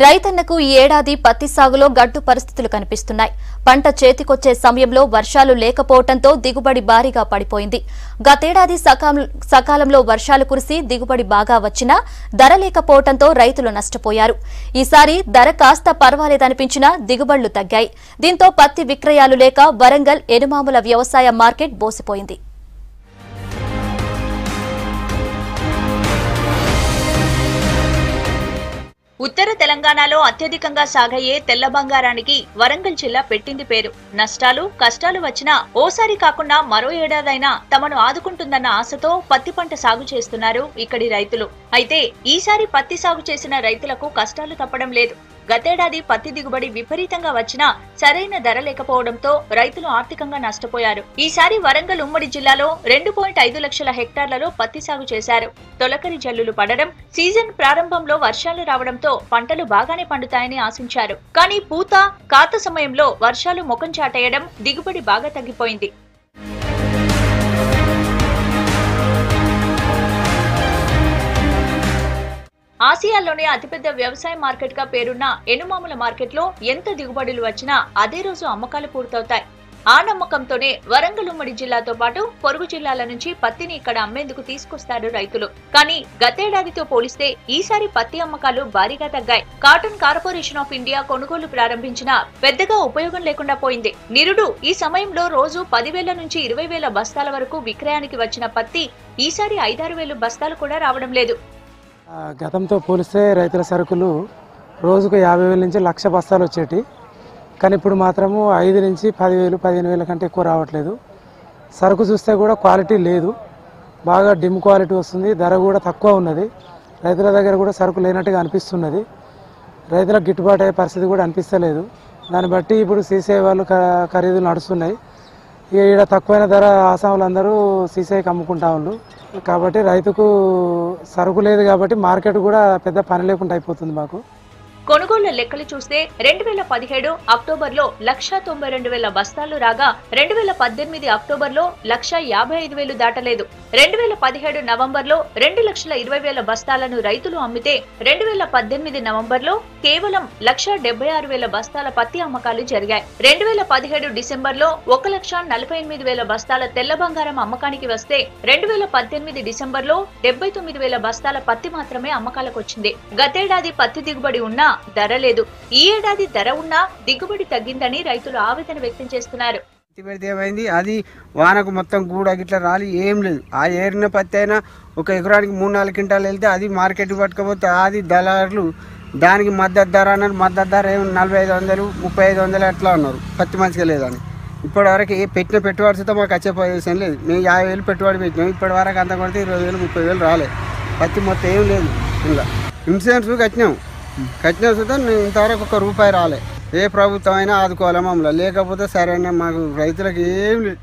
రైతన్నకు ఈ ఏడాది పత్తి సాగులో గడ్డు పరిస్థితులు కనిపిస్తున్నాయి. పంట చేతికొచ్చే సమయంలో వర్షాలు లేకపోవడంతో దిగుబడి భారీగా పడిపోయింది. గతేడాది సకాలంలో వర్షాలు కురిసి దిగుబడి బాగా వచ్చినా ధర లేకపోవడంతో రైతులు నష్టపోయారు. ఈసారి ధర కాస్త పర్వాలేదనిపించినా దిగుబడులు తగ్గాయి. దీంతో పత్తి విక్రయాలు లేక వరంగల్ ఎనుమాముల వ్యవసాయ మార్కెట్ బోసిపోయింది. ఉత్తర తెలంగాణలో అత్యధికంగా సాగయ్యే తెల్ల బంగారానికి వరంగల్ జిల్లా పెట్టింది పేరు. నష్టాలు కష్టాలు వచ్చినా ఓసారి కాకుండా మరో ఏడాదైనా తమను ఆదుకుంటుందన్న ఆశతో పత్తి పంట సాగు చేస్తున్నారు ఇక్కడి రైతులు. అయితే ఈసారి పత్తి సాగు చేసిన రైతులకు కష్టాలు తప్పడం లేదు. గతేడాది పత్తి దిగుబడి విపరీతంగా వచ్చినా సరైన ధర లేకపోవడంతో రైతులు ఆర్థికంగా నష్టపోయారు. ఈసారి వరంగల్ ఉమ్మడి జిల్లాలో 2.5 లక్షల హెక్టార్లలో పత్తి సాగు చేశారు. తొలకరి జల్లులు పడడం, సీజన్ ప్రారంభంలో వర్షాలు రావడంతో పంటలు బాగానే పండుతాయని ఆశించారు. కానీ పూత, కాత సమయంలో వర్షాలు ముఖం చాటేయడం దిగుబడి బాగా తగ్గిపోయింది. ఆసియాలోనే అతిపెద్ద వ్యవసాయ మార్కెట్ గా పేరున్న ఎనుమాముల మార్కెట్ లో ఎంత దిగుబడులు వచ్చినా అదే రోజు అమ్మకాలు పూర్తవుతాయి. ఆ నమ్మకంతోనే వరంగల్ ఉమ్మడి జిల్లాతో పాటు పొరుగు జిల్లాల నుంచి పత్తిని ఇక్కడ అమ్మేందుకు తీసుకొస్తారు రైతులు. కానీ గతేడాదితో పోలిస్తే ఈసారి పత్తి అమ్మకాలు భారీగా తగ్గాయి. కాటన్ కార్పొరేషన్ ఆఫ్ ఇండియా కొనుగోలు ప్రారంభించినా పెద్దగా ఉపయోగం లేకుండా పోయింది. నిరుడు ఈ సమయంలో రోజు 10,000 నుంచి 20,000 బస్తాల వరకు విక్రయానికి వచ్చిన పత్తి ఈసారి 5-6 బస్తాలు కూడా రావడం లేదు. గతంతో పోలిస్తే రైతుల సరుకులు రోజుకు 50,000 నుంచి 1,00,000 బస్తాలు వచ్చేటి. కానీ ఇప్పుడు మాత్రము 5 నుంచి 10,000, 15,000 కంటే ఎక్కువ రావట్లేదు. సరుకు చూస్తే కూడా క్వాలిటీ లేదు, బాగా డిమ్ క్వాలిటీ వస్తుంది. ధర కూడా తక్కువ ఉన్నది. రైతుల దగ్గర కూడా సరుకు లేనట్టుగా అనిపిస్తున్నది. రైతులకు గిట్టుబాటు అయ్యే పరిస్థితి కూడా అనిపిస్తలేదు. దాన్ని బట్టి ఇప్పుడు సీసీఐ వాళ్ళు ఖరీదులు నడుస్తున్నాయి. ఈడ తక్కువైన ధర ఆసాములు అందరూ సీసీఐకి అమ్ముకుంటా ఉన్నారు. కాబట్టి రైతుకు సరుకు లేదు కాబట్టి మార్కెట్ కూడా పెద్ద పని లేకుండా అయిపోతుంది మాకు. కొనుగోళ్ల లెక్కలు చూస్తే 2017 అక్టోబర్లో 1,92,000 బస్తాలు రాగా 2018 అక్టోబర్లో 1,55,000 దాటలేదు. 2017 నవంబర్లో 2,20,000 బస్తాలను రైతులు అమ్మితే 2018 నవంబర్లో కేవలం 1,76,000 బస్తాల పత్తి అమ్మకాలు జరిగాయి. 2017 డిసెంబర్లో 1,48,000 బస్తాల తెల్ల బంగారం అమ్మకానికి వస్తే 2018 డిసెంబర్లో 79,000 బస్తాల పత్తి మాత్రమే అమ్మకాలకొచ్చింది. గతేడాది పత్తి దిగుబడి ఉన్నా ధర లేదు. ఈ ఏడాది ధర ఉన్నా దిగుబడి తగ్గిందని రైతులు ఆవేదన వ్యక్తం చేస్తున్నారు. ఏమైంది, అది వానకు మొత్తం గూడ గిట్లా రాలి ఏం లేదు. ఆ ఏరిన పత్తి అయినా ఒక ఎకరానికి 3-4 క్వింటాలు వెళ్తే అది మార్కెట్ పట్టుకపోతే అది దళారులు దానికి మద్దతు ధర అన్నారు. మద్దతు ధర ఏమి 4,500, 3,500 అట్లా ఉన్నారు. పత్తి మంచిగా లేదని ఇప్పటి వరకు పెట్టిన పెట్టుబడితో మాకు వచ్చే పొజిషన్ లేదు. మేము 50,000 పెట్టుబడి పెట్టినాం. ఇప్పటి వరకు అంత కొడితే 20,000, 30,000 రాలేదు. పత్తి మొత్తం ఏం లేదు. ఇంకా ఇన్సూరెన్స్ కట్టినా సుతా ఇంతవరకు ₹1 రాలే. ఏ ప్రభుత్వం అయినా ఆదుకోవాలి మమ్మల్ని, లేకపోతే సరైన మాకు రైతులకు ఏం లేదు.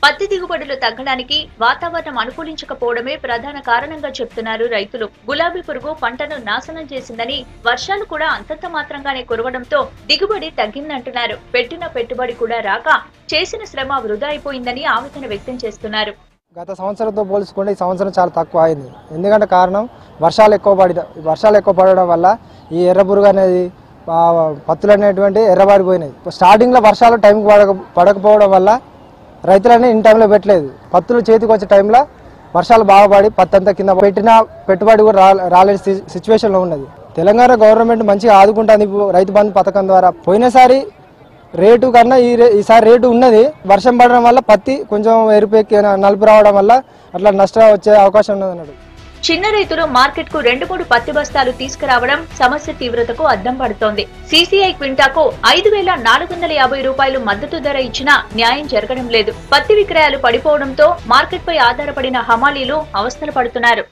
పత్తి దిగుబడులు తగ్గడానికి వాతావరణం అనుకూలించకపోవడమే ప్రధాన కారణంగా చెప్తున్నారు రైతులు. గులాబీ పురుగు పంటను నాశనం చేసిందని, వర్షాలు కూడా అంతంత మాత్రంగానే కురవడంతో దిగుబడి తగ్గిందంటున్నారు. పెట్టిన పెట్టుబడి కూడా రాక చేసిన శ్రమ వృధా అయిపోయిందని ఆవేదన వ్యక్తం చేస్తున్నారు. గత సంవత్సరంతో పోల్చుకుంటే ఈ సంవత్సరం చాలా తక్కువ అయింది. ఎందుకంటే కారణం వర్షాలు ఎక్కువ పడడం వల్ల ఈ ఎర్రపురుగు అనేది పత్తులు అనేటువంటి ఎర్రబారిపోయినాయి. స్టార్టింగ్లో వర్షాలు టైంకి పడకపోవడం వల్ల రైతులని ఇన్ టైంలో పెట్టలేదు. పత్తులు చేతికి వచ్చే టైంలో వర్షాలు బాగా పడి పత్తి అంతా కింద పెట్టిన పెట్టుబడి కూడా రాలేని సిచ్యువేషన్లో ఉన్నది. తెలంగాణ గవర్నమెంట్ మంచిగా ఆదుకుంటుంది రైతు బంధు పథకం ద్వారా. పోయినసారి రేటు కన్నా ఈసారి రేటు ఉన్నది. వర్షం పడడం వల్ల పత్తి కొంచెం ఎరుపెక్కి నలుపు రావడం వల్ల అట్లా నష్టం వచ్చే అవకాశం ఉన్నది అన్నాడు. చిన్న రైతులు మార్కెట్ కు 2-3 పత్తి బస్తాలు తీసుకురావడం సమస్య తీవ్రతకు అద్దం పడుతోంది. సీసీఐ క్వింటాకు ₹5,450 మద్దతు ధర ఇచ్చినా న్యాయం జరగడం లేదు. పత్తి విక్రయాలు పడిపోవడంతో మార్కెట్ పై ఆధారపడిన హమాలీలు అవస్థలు పడుతున్నారు.